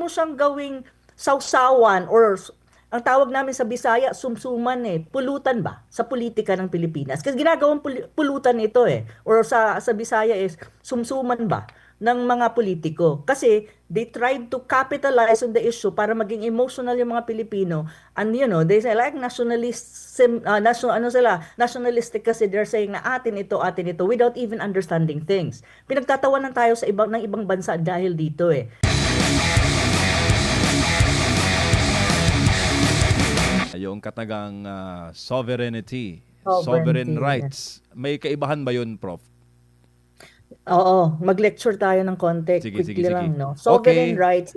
mo siyang gawing sausawan or ang tawag namin sa Bisaya, sumsuman pulutan ba sa politika ng Pilipinas? Kasi ginagawang pulutan ito or sa Bisaya is sumsuman ba ng mga politiko. Kasi they tried to capitalize on the issue para maging emotional yung mga Pilipino. And they say like nationalism, nationalistic kasi they're saying na atin ito without even understanding things. Pinagtatawanan tayo ng ibang bansa dahil dito Yung katagang sovereignty, sovereign Sovereignty, yes. rights. May kaibahan ba yun, Prof? Oo, mag-lecture tayo ng konti, Sige, sige, quickly sige. lang, no? Sovereign Okay. rights,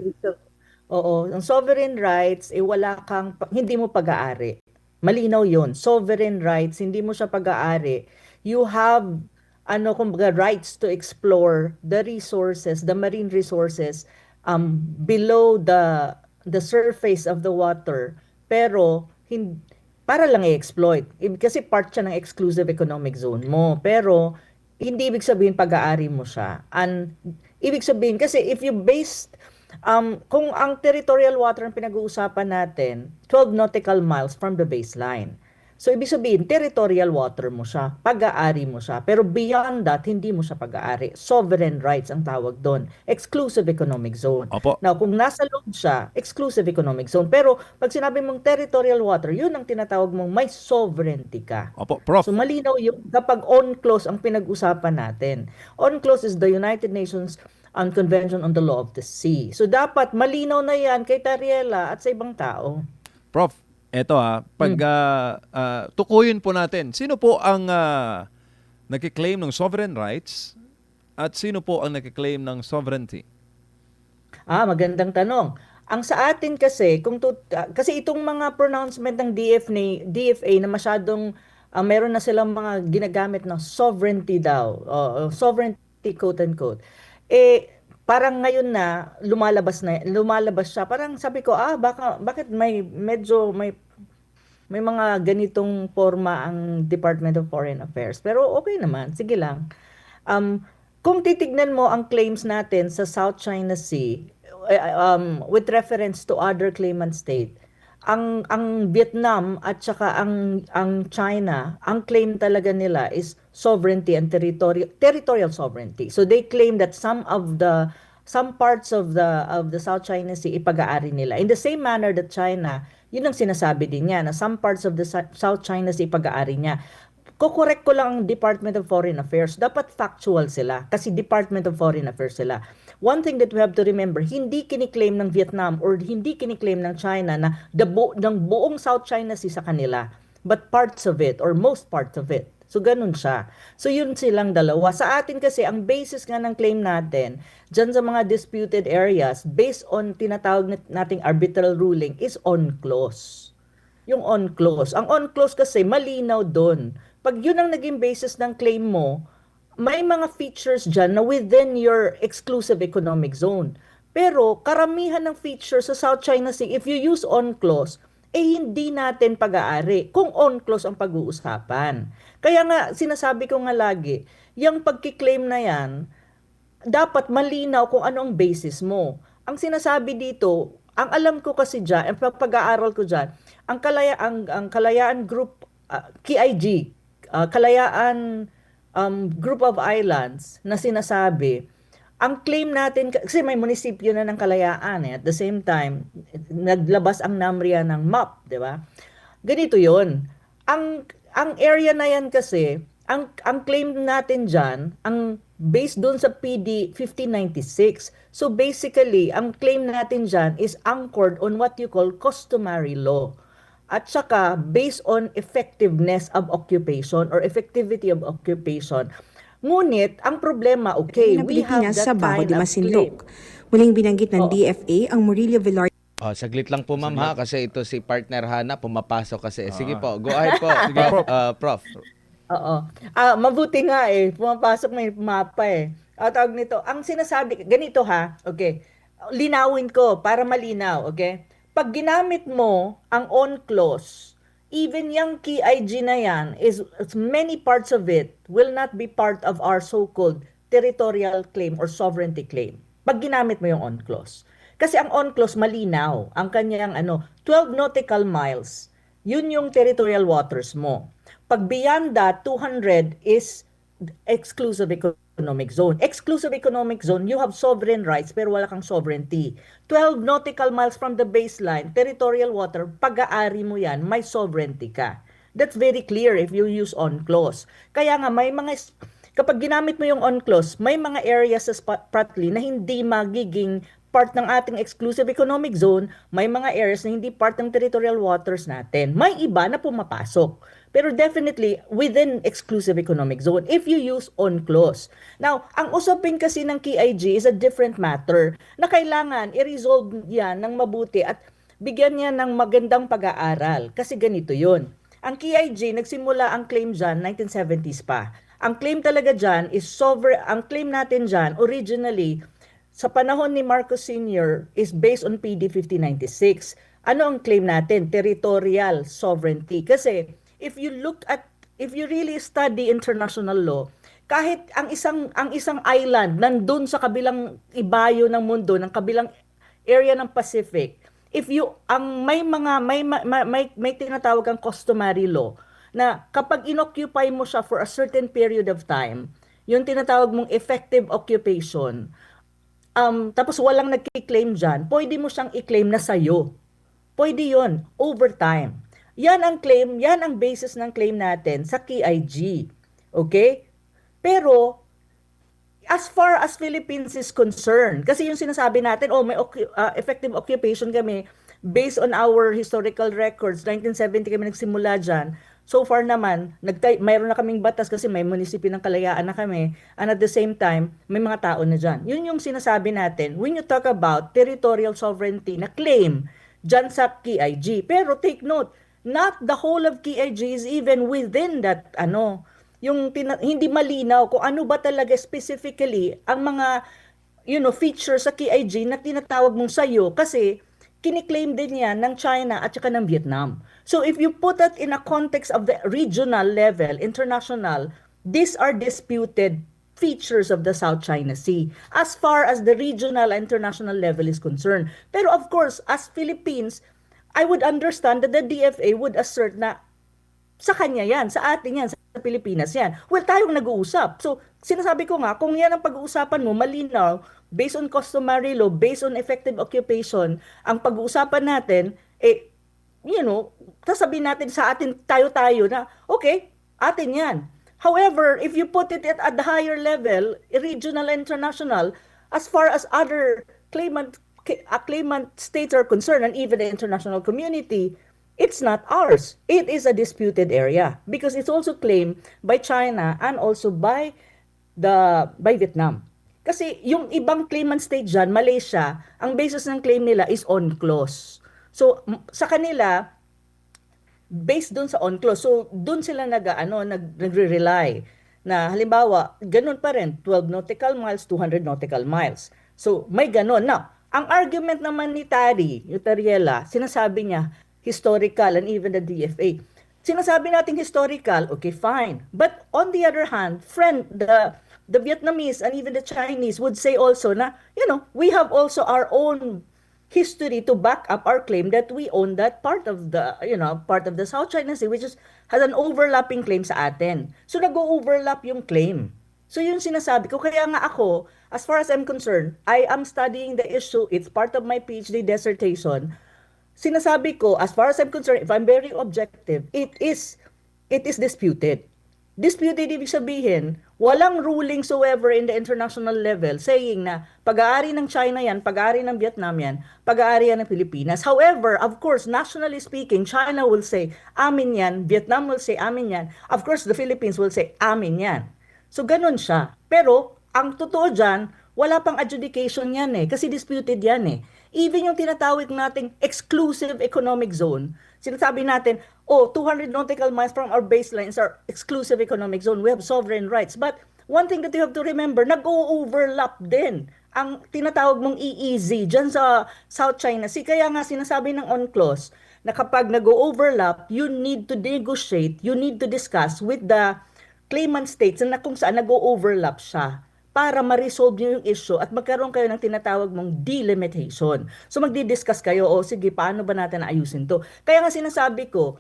oo, ang sovereign rights, hindi mo pag-aari. Malinaw yun. Sovereign rights, hindi mo siya pag-aari. You have, kumbaga, rights to explore the resources, the marine resources, below the surface of the water. Pero, para lang i-exploit. Kasi part siya ng exclusive economic zone mo. Pero, hindi ibig sabihin pag-aari mo siya. And ibig sabihin, kasi if you based, kung ang territorial water ang pinag-uusapan natin, 12 nautical miles from the baseline. So, ibig sabihin, territorial water mo siya, pag-aari mo siya. Pero beyond that, hindi mo siya pag-aari. Sovereign rights ang tawag doon. Exclusive economic zone. Opo. Now, kung nasa loob siya, exclusive economic zone. Pero, pag sinabi mong territorial water, yun ang tinatawag mong may sovereignty ka. Opo, Prof. So malinaw yung kapag on-clause ang pinag-usapan natin. On-clause is the United Nations Convention on the Law of the Sea. So dapat malinaw na yan kay Tariela at sa ibang tao. Prof, eto pag tukuyin po natin, sino po ang nagkiklaim ng sovereign rights at sino po ang nagkiklaim ng sovereignty? Magandang tanong. Ang sa atin kasi, kasi itong mga pronouncement ng DFA na masyadong meron na silang mga ginagamit na sovereignty daw, sovereignty quote unquote. Parang ngayon na lumalabas siya. Parang sabi ko, bakit may mga ganitong forma ang Department of Foreign Affairs. Pero okay naman, sige lang. Kung titignan mo ang claims natin sa South China Sea, with reference to other claimant state, ang Vietnam at saka ang China, ang claim talaga nila is sovereignty and territorial sovereignty. So they claim that some parts of the South China Sea ipag-aari nila. In the same manner that China, yun ang sinasabi din niya na some parts of the South China Sea ipag-aari niya. Kukorek ko lang ang Department of Foreign Affairs. Dapat factual sila kasi Department of Foreign Affairs sila. One thing that we have to remember, hindi kiniklaim ng Vietnam or hindi kiniklaim ng China na ng buong South China Sea sa kanila, but parts of it or most parts of it. So ganun siya. So yun silang dalawa. Sa atin kasi, ang basis nga ng claim natin, dyan sa mga disputed areas, based on tinatawag nating arbitral ruling, is on clause. Yung on clause. Ang on clause kasi malinaw doon. Pag yun ang naging basis ng claim mo, may mga features dyan na within your exclusive economic zone. Pero karamihan ng features sa South China Sea, if you use on clause, hindi natin pag-aari kung on clause ang pag-uusapan. Kaya nga, sinasabi ko nga lagi, yung pagkiklaim na yan, dapat malinaw kung ano ang basis mo. Ang sinasabi dito, ang alam ko kasi dyan, ang pag-aaral ko dyan, ang Kalayaan Group, KIG, Kalayaan Group of Islands na sinasabi, ang claim natin, kasi may munisipyo na ng Kalayaan at the same time, naglabas ang NAMRIA ng map, di ba? Ganito yon. Ang area na yan kasi, ang claim natin dyan, ang based doon sa PD 1596. So basically, ang claim natin dyan is anchored on what you call customary law. At saka, based on effectiveness of occupation or effectivity of occupation. Ngunit, ang problema, okay, ng we have Pilipinas sa that Baho kind de of claim. Masinloc. Muling binanggit ng Oo. DFA ang Murillo Villar. Saglit lang po ma'am ha kasi ito si partner Hana pumapasok kasi. Sige po, go ahead po. Sige, Prof. Prof. Oo. Mabuti nga pumapasok may mapa Tawag nito, ang sinasabi, ganito okay. Linawin ko para malinaw, okay? Pag ginamit mo ang on clause, even yung KIG na yan, many parts of it will not be part of our so-called territorial claim or sovereignty claim. Pag ginamit mo yung on clause. Kasi ang UNCLOS malinaw, ang kanyang 12 nautical miles, yun yung territorial waters mo. Pag beyond that, 200 is exclusive economic zone. Exclusive economic zone, you have sovereign rights pero wala kang sovereignty. 12 nautical miles from the baseline, territorial water, pag-aari mo yan, may sovereignty ka. That's very clear if you use UNCLOS. Kaya nga may mga kapag ginamit mo yung UNCLOS, may mga areas sa Spratly na hindi magiging part ng ating exclusive economic zone, may mga areas na hindi part ng territorial waters natin. May iba na pumapasok. Pero definitely within exclusive economic zone if you use UNCLOS. Now, ang usapin kasi ng KIG is a different matter na kailangan i-resolve yan ng mabuti at bigyan niya ng magandang pag-aaral. Kasi ganito yun. Ang KIG, nagsimula ang claim dyan 1970s pa. Ang claim talaga dyan is ang claim natin dyan originally sa panahon ni Marcos Sr. is based on PD 5096. Ano ang claim natin? Territorial sovereignty. Kasi if you really study international law, kahit ang isang island nandun sa kabilang ibayo ng mundo, ng kabilang area ng Pacific, may tinatawag kang customary law na kapag inoccupy mo siya for a certain period of time, yung tinatawag mong effective occupation, tapos walang nagki-claim dyan, pwede mo siyang i-claim na sa'yo. Pwede yon over time. Yan ang claim, yan ang basis ng claim natin sa KIG. Okay? Pero, as far as Philippines is concerned, kasi yung sinasabi natin, may effective occupation kami based on our historical records, 1970 kami nagsimula dyan. So far naman, mayroon na kaming batas kasi may munisipyo ng Kalayaan na kami, and at the same time, may mga tao na dyan. Yun yung sinasabi natin when you talk about territorial sovereignty na claim dyan sa KIG. Pero take note, not the whole of KIG is even within that, hindi malinaw kung ano ba talaga specifically ang mga, features sa KIG na tinatawag mong sayo kasi kiniklaim din yan ng China at saka ng Vietnam. So if you put that in a context of the regional level, international, these are disputed features of the South China Sea as far as the regional and international level is concerned. Pero of course, as Philippines, I would understand that the DFA would assert na sa kanya yan, sa atin yan, sa Pilipinas yan. Well, tayong nag-uusap. So, sinasabi ko nga, kung yan ang pag-uusapan mo, malinaw, based on customary law, based on effective occupation, ang pag-uusapan natin, sasabihin natin sa atin, tayo-tayo na, okay, atin yan. However, if you put it at the higher level, regional and international, as far as other claimant states are concerned, and even the international community, it's not ours. It is a disputed area because it's also claimed by China and also by Vietnam. Kasi yung ibang claimant state dyan, Malaysia, ang basis ng claim nila is UNCLOS. So sa kanila, based dun sa UNCLOS, so dun sila nagre-rely na halimbawa, ganun pa rin, 12 nautical miles, 200 nautical miles. So may ganun. Now, ang argument naman ni Tariela, sinasabi niya, historical and even the DFA. Sinasabi natin historical, okay, fine. But on the other hand, the Vietnamese and even the Chinese would say also na, we have also our own history to back up our claim that we own that part of the South China Sea, which has an overlapping claim sa atin. So nag-overlap yung claim. So yun sinasabi ko. Kaya nga ako, as far as I'm concerned, I am studying the issue. It's part of my PhD dissertation. Sinasabi ko, as far as I'm concerned, if I'm very objective, it is disputed. Disputed, ibig sabihin, walang ruling soever in the international level saying na pag-aari ng China yan, pag-aari ng Vietnam yan, pag-aari yan ng Pilipinas. However, of course, nationally speaking, China will say, amin yan. Vietnam will say, amin yan. Of course, the Philippines will say, amin yan. So, ganun siya. Pero, ang totoo dyan, wala pang adjudication yan kasi disputed yan Even yung tinatawag nating exclusive economic zone, sinasabi natin, 200 nautical miles from our baselines are exclusive economic zone. We have sovereign rights. But one thing that you have to remember, nag-o-overlap din ang tinatawag mong EEZ dyan sa South China Sea. Kaya nga sinasabi ng UNCLOS na kapag nag-o-overlap, you need to negotiate, you need to discuss with the claimant states na kung saan nag-o-overlap siya para ma-resolve nyo yung issue at magkaroon kayo ng tinatawag mong delimitation. So magdi-discuss kayo, o sige, paano ba natin ayusin to? Kaya nga sinasabi ko,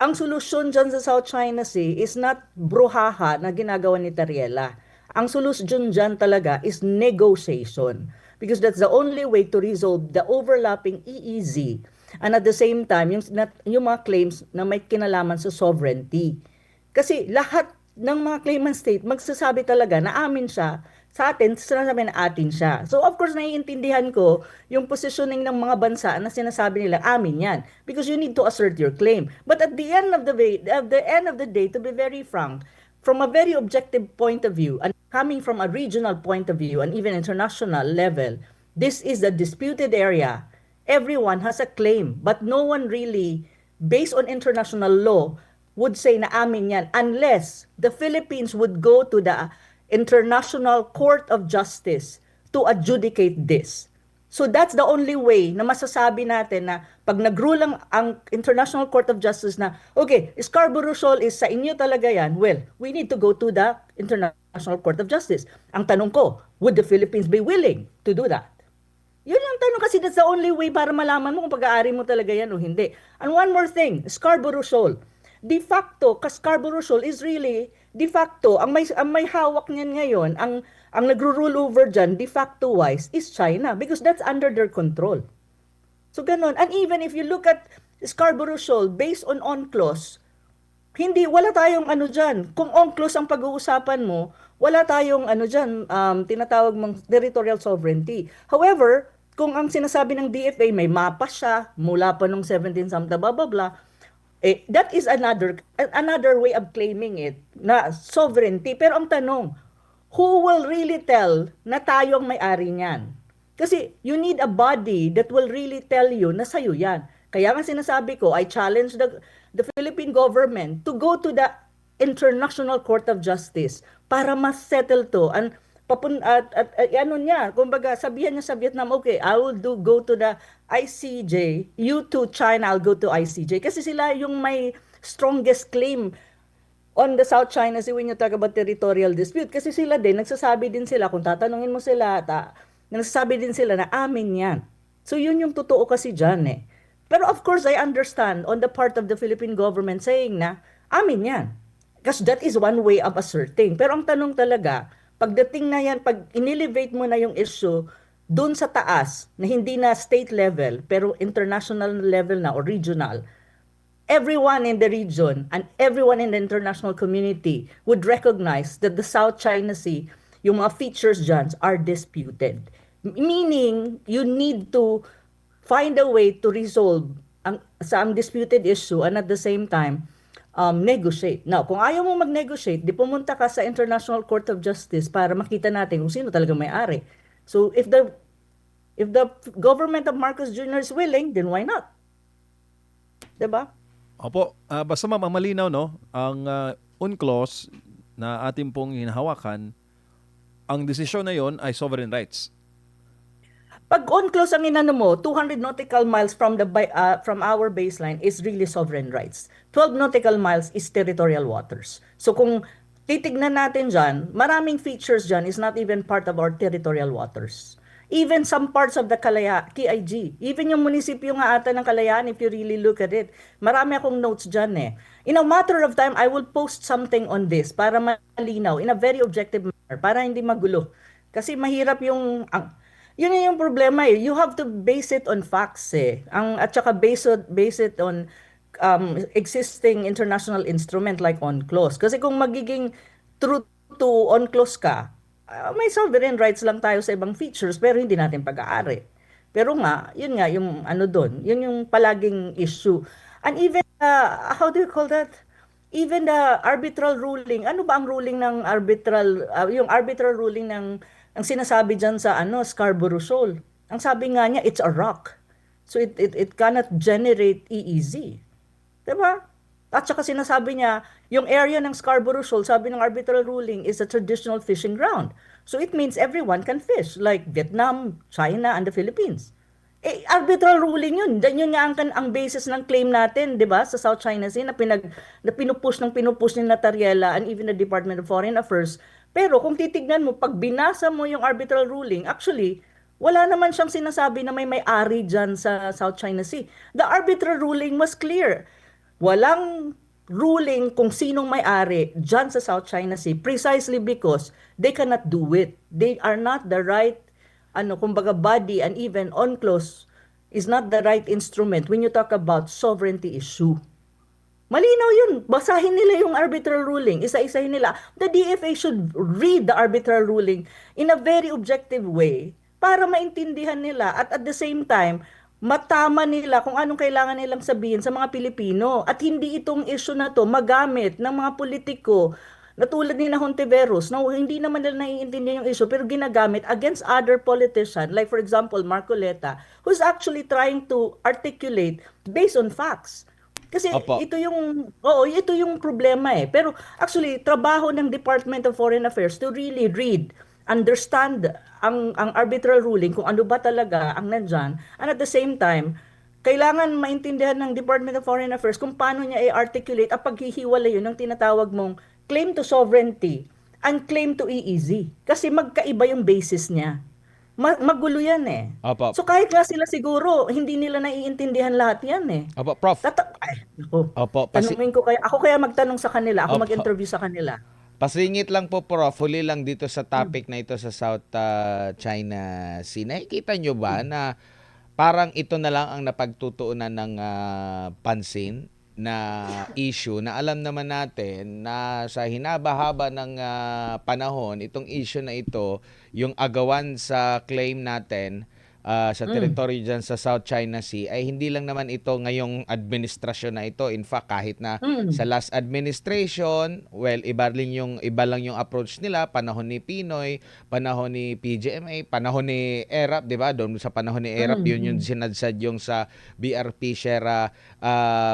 ang solusyon dyan sa South China Sea is not bruhaha na ginagawa ni Tariela. Ang solusyon dyan talaga is negotiation. Because that's the only way to resolve the overlapping EEZ. And at the same time, yung mga claims na may kinalaman sa sovereignty. Kasi lahat ng mga claimant state, magsasabi talaga na amin siya sa atin, sinasabi na atin siya. So of course, naiintindihan ko yung positioning ng mga bansa na sinasabi nila, amin yan. Because you need to assert your claim. But at the end of the day, to be very frank, from a very objective point of view, and coming from a regional point of view, and even international level, this is a disputed area. Everyone has a claim, but no one really, based on international law, would say na amin yan unless the Philippines would go to the International Court of Justice to adjudicate this. So that's the only way na masasabi natin na pag nag-rule ang International Court of Justice na, okay, Scarborough Shoal is sa inyo talaga yan, well, we need to go to the International Court of Justice. Ang tanong ko, would the Philippines be willing to do that? Yun ang tanong kasi that's the only way para malaman mo kung pag-aari mo talaga yan o hindi. And one more thing, Scarborough Shoal. De facto, Scarborough Shoal is really, de facto, ang may hawak niyan ngayon, ang nagro-rule over dyan, de facto wise, is China because that's under their control. So ganun. And even if you look at Scarborough Shoal based on UNCLOS, wala tayong ano dyan. Kung UNCLOS ang pag-uusapan mo, wala tayong ano dyan, tinatawag mong territorial sovereignty. However, kung ang sinasabi ng DFA, may mapa siya, mula pa nung 17 something, blah, blah, blah, that is another way of claiming it, na sovereignty. Pero ang tanong, who will really tell na tayo ang may-ari niyan? Kasi you need a body that will really tell you na sa'yo yan. Kaya nga sinasabi ko, I challenge the Philippine government to go to the International Court of Justice para ma-settle to. And ano niya, kumbaga sabihan niya sa Vietnam, okay, I will go to the ICJ, you to China, I'll go to ICJ. Kasi sila yung may strongest claim on the South China Sea when you talk about territorial dispute. Kasi sila din, nagsasabi din sila, kung tatanungin mo sila, nagsasabi din sila na amin yan. So yun yung totoo kasi dyan eh. Pero of course, I understand on the part of the Philippine government saying na amin yan. Because that is one way of asserting. Pero ang tanong talaga, pagdating na yan, pag inelevate mo na yung issue doon sa taas, na hindi na state level, pero international level na or regional, everyone in the region and everyone in the international community would recognize that the South China Sea, yung mga features dyan are disputed. Meaning, you need to find a way to resolve ang disputed issue and at the same time, negotiate. Now, kung ayaw mo mag-negotiate, di pumunta ka sa International Court of Justice para makita natin kung sino talaga may-ari. So, if the government of Marcos Jr. is willing, then why not? Diba? Opo, basta malinaw, no? Ang UNCLOS na ating pong hinahawakan, ang desisyon na yon ay sovereign rights. Pag UNCLOS ang inano mo, 200 nautical miles from our baseline is really sovereign rights. 12 nautical miles is territorial waters. So kung titignan natin dyan, maraming features dyan is not even part of our territorial waters. Even some parts of the KIG, even yung munisipyo nga ata ng Kalayaan, if you really look at it, marami akong notes dyan eh. In a matter of time, I will post something on this para malinaw, in a very objective manner, para hindi magulo. Kasi mahirap yun yung problema eh. You have to base it on facts eh. At saka base it on existing international instrument like UNCLOS. Kasi kung magiging true to UNCLOS ka, may sovereign rights lang tayo sa ibang features pero hindi natin pag-aari. Pero nga, yun nga yung ano doon, yun yung palaging issue. And even, how do you call that? Even the arbitral ruling, ano ba ang ruling ng yung arbitral ruling ng ang sinasabi dyan sa Scarborough Shoal. Ang sabi nga niya, it's a rock. So it cannot generate EEZ. Diba? At saka sinasabi niya, yung area ng Scarborough Shoal, sabi ng arbitral ruling, is a traditional fishing ground. So it means everyone can fish, like Vietnam, China, and the Philippines. Arbitral ruling yun. Yun nga ang basis ng claim natin, di ba, sa South China Sea, na pinupush ni Natariela and even the Department of Foreign Affairs Pero kung titignan mo, pag binasa mo yung arbitral ruling, actually, wala naman siyang sinasabi na may may-ari dyan sa South China Sea. The arbitral ruling was clear. Walang ruling kung sinong may-ari dyan sa South China Sea precisely because they cannot do it. They are not the right, kumbaga body, and even UNCLOS is not the right instrument when you talk about sovereignty issue. Malinaw yun. Basahin nila yung arbitral ruling. Isa-isahin nila. The DFA should read the arbitral ruling in a very objective way para maintindihan nila at the same time, matama nila kung anong kailangan nilang sabihin sa mga Pilipino. At hindi itong issue na to magamit ng mga politiko na tulad ni Hontiveros na hindi naman nila naiintindihan yung issue pero ginagamit against other politicians like for example Marcoleta who's actually trying to articulate based on facts. Kasi Opo. ito yung problema eh. Pero actually, trabaho ng Department of Foreign Affairs to really read, understand ang arbitral ruling kung ano ba talaga ang nandyan. And at the same time, kailangan maintindihan ng Department of Foreign Affairs kung paano niya i-articulate at paghihiwalay yun ng tinatawag mong claim to sovereignty and claim to EEZ. Kasi magkaiba yung basis niya. Magulo yan eh. Opo. So kahit nga sila siguro, hindi nila naiintindihan lahat yan eh. Opo, Prof. Ay, naku. Opo, Tanungin ko kaya, ako kaya magtanong sa kanila, ako Opo. mag-interview sa kanila. Pasingit lang po, Prof. Huli lang dito sa topic na ito sa South China Sea. Nakikita nyo ba na parang ito na lang ang napagtutuunan ng pansin na issue na alam naman natin na sa hinaba-haba ng panahon, itong issue na ito, yung agawan sa claim natin sa territory dyan sa South China Sea ay hindi lang naman ito ngayong administrasyon na ito. In fact, kahit na sa last administration, well, iba lang yung approach nila, panahon ni Pinoy, panahon ni PGMA, panahon ni ERAP, 'di ba? Doon sa panahon ni ERAP, yun yung sinadsad yung sa BRP Sierra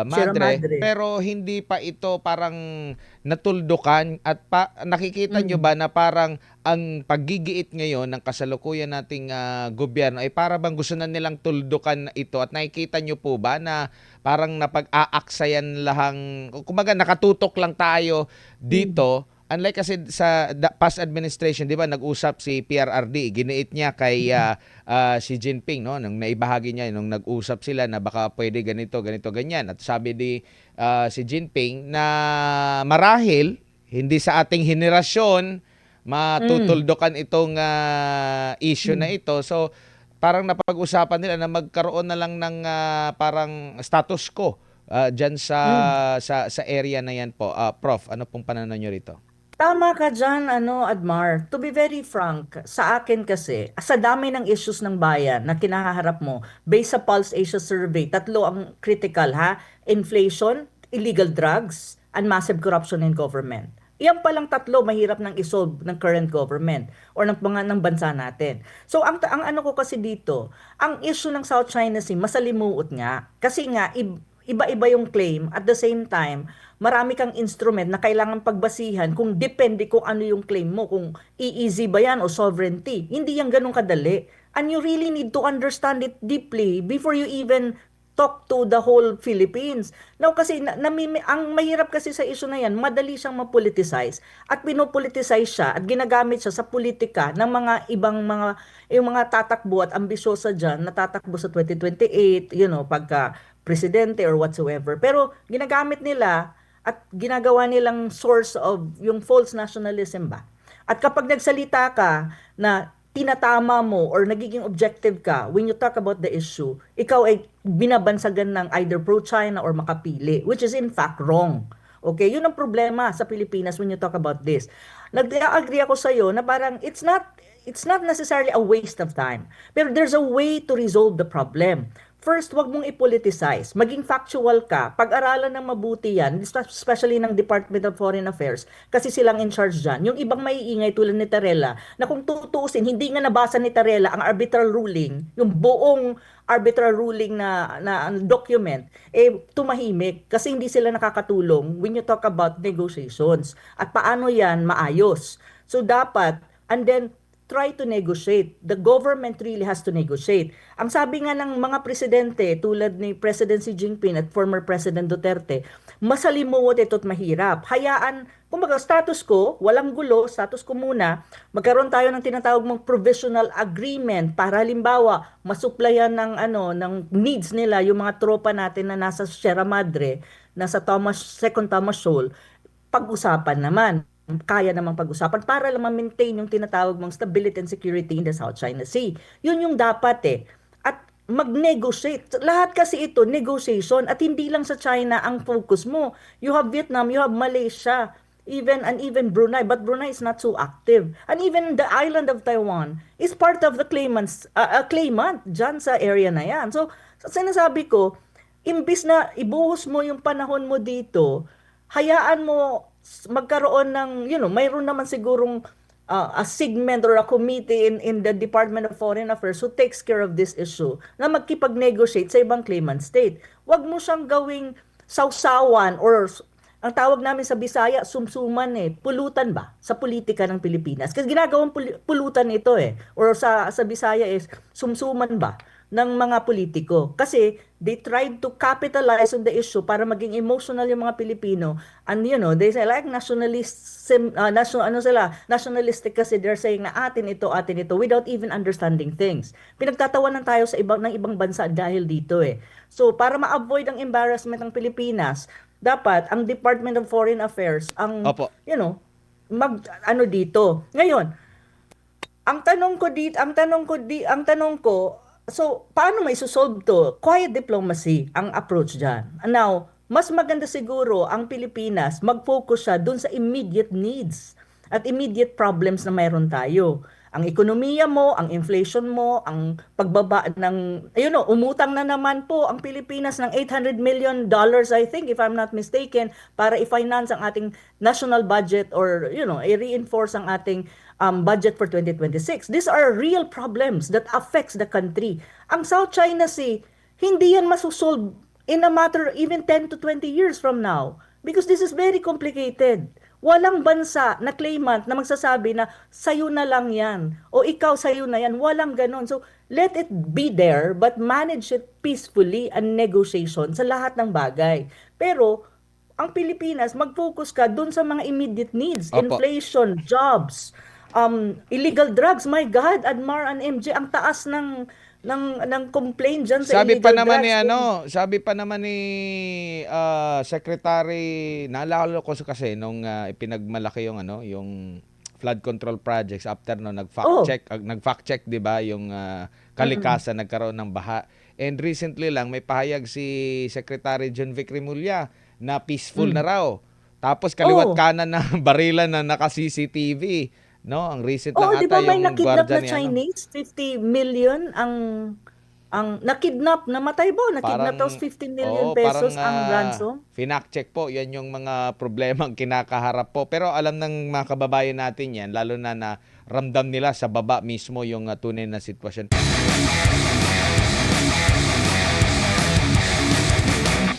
Madre. Madre. Pero hindi pa ito parang natuldukan at nakikita nyo ba na parang ang paggigiit ngayon ng kasalukuyan nating gobyerno ay para bang gusto na nilang tuldukan ito at nakikita nyo po ba na parang napag-aaksayan lahang, kumbaga nakatutok lang tayo dito. Unlike kasi sa past administration, 'di ba, nag-usap si PRRD, giniit niya kay Xi Jinping, no, nung naibahagi niya nung nag-usap sila na baka pwede ganito, ganyan. At sabi ni Xi Jinping na marahil hindi sa ating henerasyon matutuldukan itong issue na ito. So parang napag-usapan nila na magkaroon na lang ng parang status quo diyan sa area na yan po. Prof, ano pong pananaw niyo rito? Tama ka dyan, Admar. To be very frank, sa akin kasi, sa dami ng issues ng bayan na kinaharap mo, based sa Pulse Asia Survey, tatlo ang critical ha, inflation, illegal drugs, and massive corruption in government. Iyan palang tatlo mahirap nang isolve ng current government or ng bansa natin. So ang ano ko kasi dito, ang issue ng South China Sea masalimuot nga kasi nga iba-iba yung claim at the same time marami kang instrument na kailangan pagbasihan kung depende kung ano yung claim mo, kung EEZ ba yan o sovereignty. Hindi yan ganun kadali. And you really need to understand it deeply before you even talk to the whole Philippines. Now kasi ang mahirap kasi sa issue na yan, madali siyang mapoliticize at pinopoliticize siya at ginagamit siya sa politika ng mga ibang yung mga tatakbo at ambisyosa dyan na tatakbo sa 2028, pagka presidente or whatsoever. Pero ginagamit nila at ginagawa nilang source of yung false nationalism ba. At kapag nagsalita ka na tinatama mo or nagiging objective ka when you talk about the issue, ikaw ay binabansagan ng either pro-China or makapili, which is in fact wrong. Okay, yun ang problema sa Pilipinas when you talk about this. Nag-agree ako sa iyo na parang it's not necessarily a waste of time, pero there's a way to resolve the problem. First, wag mong i-politicize. Maging factual ka. Pag-aralan ng mabuti yan, especially ng Department of Foreign Affairs, kasi silang in charge dyan. Yung ibang maiingay tulad ni Tarela, na kung tutuusin, hindi nga nabasa ni Tarela ang arbitral ruling, yung buong arbitral ruling na document, tumahimik. Kasi hindi sila nakakatulong when you talk about negotiations. At paano yan maayos. So dapat, and then, try to negotiate. The government really has to negotiate. Ang sabi nga ng mga presidente, tulad ni President Xi Jinping at former President Duterte, masalimuot ito at mahirap. Hayaan kumbaga status quo, walang gulo, status quo muna, magkaroon tayo ng tinatawag mong provisional agreement para halimbawa masuplayan ng ng needs nila yung mga tropa natin na nasa Sierra Madre, nasa Second Thomas Shoal, pag-usapan naman. Kaya namang pag-usapan para lang ma-maintain yung tinatawag mong stability and security in the South China Sea. Yun yung dapat eh. At mag-negotiate. Lahat kasi ito, negotiation. At hindi lang sa China ang focus mo. You have Vietnam, you have Malaysia, even Brunei. But Brunei is not so active. And even the island of Taiwan is part of the claimant dyan sa area na yan. So, sinasabi ko, imbis na ibuhos mo yung panahon mo dito, hayaan mo magkaroon ng, mayroon naman sigurong a segment or a committee in the Department of Foreign Affairs who takes care of this issue na magkipag-negotiate sa ibang claimant state. Huwag mo siyang gawing sausawan or ang tawag namin sa Bisaya, sumsuman pulutan ba sa politika ng Pilipinas? Kasi ginagawang pulutan ito or sa Bisaya is sumsuman ba ng mga politiko. Kasi they tried to capitalize on the issue para maging emotional yung mga Pilipino. And they say like nationalistic kasi they're saying na atin ito without even understanding things. Pinagtatawanan tayo ng ibang bansa dahil dito So para ma-avoid ang embarrassment ng Pilipinas, dapat ang Department of Foreign Affairs ang Opo. dito. Ngayon, ang tanong ko, so paano may susolve to? Quiet diplomacy ang approach dyan. Now, mas maganda siguro ang Pilipinas mag-focus siya dun sa immediate needs at immediate problems na mayroon tayo. Ang ekonomiya mo, ang inflation mo, ang pagbaba ng, umutang na naman po ang Pilipinas ng $800 million, I think, if I'm not mistaken, para i-finance ang ating national budget or, i-reinforce ang ating budget for 2026. These are real problems that affects the country. Ang South China Sea, hindi yan masusolve in a matter even 10 to 20 years from now because this is very complicated. Walang bansa na claimant na magsasabi na sayo na lang yan o ikaw sayo na yan. Walang ganon. So, let it be there but manage it peacefully and negotiation sa lahat ng bagay. Pero, ang Pilipinas, mag-focus ka dun sa mga immediate needs. Opo. Inflation, jobs, illegal drugs. My God, Admar and MJ, ang taas ng complaint dyan sa Sabi illegal pa naman drugs. sabi pa naman ni Secretary, naalala ko kasi nung ipinagmalaki yung flood control projects after nag-fact check 'di ba yung kalikasan nagkaroon ng baha. And recently lang may pahayag si Secretary John Vic Remulla na peaceful na raw. Tapos kaliwat kanan na barilan na naka-CCTV. No, ang recent lang di ata ba may yung nakidnap gwardiya na ni Chinese? 50 million ang nakidnap, namatay ba? Nakidnap tapos 15 million pesos ang ransom? Finact-check po, yan yung mga problemang kinakaharap po. Pero alam ng mga kababayan natin yan, lalo na ramdam nila sa baba mismo yung tunay na sitwasyon.